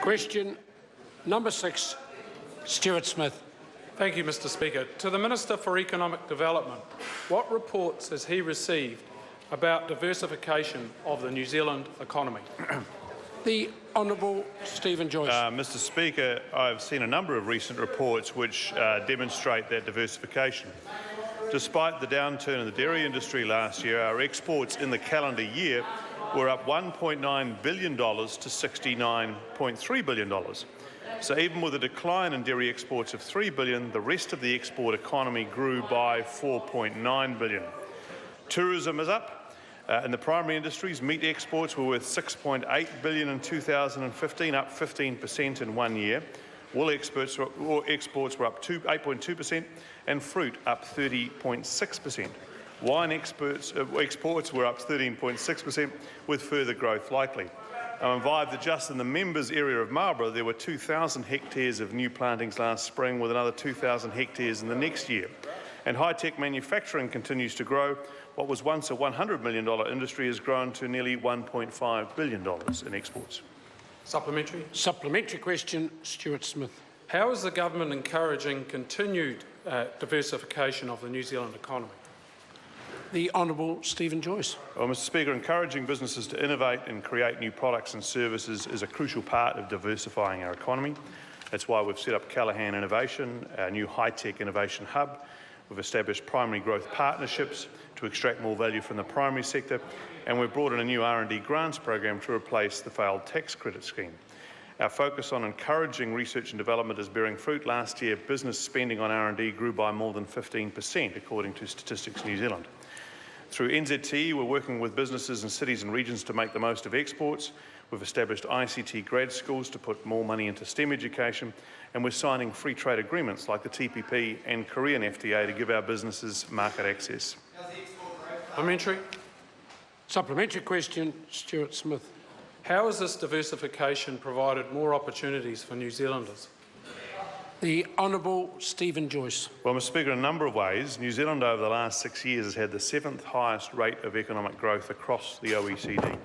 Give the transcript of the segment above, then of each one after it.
Question number 6, Stuart Smith. Thank you, Mr Speaker. To the Minister for Economic Development, what reports has he received about diversification of the New Zealand economy? The Honourable Stephen Joyce. Mr Speaker, I've seen a number of recent reports which demonstrate that diversification. Despite the downturn in the dairy industry last year, our exports in the calendar year were up $1.9 billion to $69.3 billion. So even with a decline in dairy exports of $3 billion, the rest of the export economy grew by $4.9 billion. Tourism is up. In the primary industries, meat exports were worth $6.8 billion in 2015, up 15% in 1 year. Wool exports were up 8.2% and fruit up 30.6%. Wine exports were up 13.6%, with further growth likely. I'm advised that just in the members area of Marlborough, there were 2,000 hectares of new plantings last spring, with another 2,000 hectares in the next year. And high-tech manufacturing continues to grow. What was once a $100 million industry has grown to nearly $1.5 billion in exports. Supplementary. Supplementary question, Stuart Smith. How is the government encouraging continued diversification of the New Zealand economy? The Honourable Stephen Joyce. Well, Mr Speaker, encouraging businesses to innovate and create new products and services is a crucial part of diversifying our economy. That's why we've set up Callaghan Innovation, our new high-tech innovation hub. We've established primary growth partnerships to extract more value from the primary sector, and we've brought in a new R&D grants program to replace the failed tax credit scheme. Our focus on encouraging research and development is bearing fruit. Last year, business spending on R&D grew by more than 15%, according to Statistics New Zealand. Through NZTE, we're working with businesses in cities and regions to make the most of exports. We've established ICT grad schools to put more money into STEM education, and we're signing free trade agreements like the TPP and Korean FTA to give our businesses market access. Supplementary. Supplementary question, Stuart Smith. How has this diversification provided more opportunities for New Zealanders? The Honourable Stephen Joyce. Well, Mr Speaker, in a number of ways, New Zealand over the last 6 years has had the 7th highest rate of economic growth across the OECD.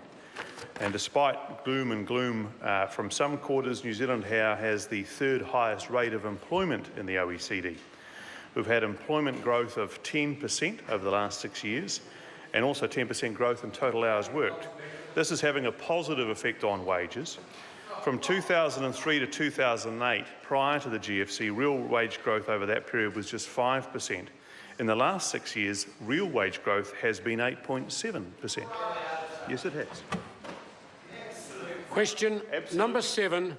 And despite gloom and gloom from some quarters, New Zealand has the 3rd highest rate of employment in the OECD. We've had employment growth of 10% over the last 6 years, and also 10% growth in total hours worked. This is having a positive effect on wages. From 2003 to 2008, prior to the GFC, real wage growth over that period was just 5%. In the last 6 years, real wage growth has been 8.7%. Yes, it has. Question number 7,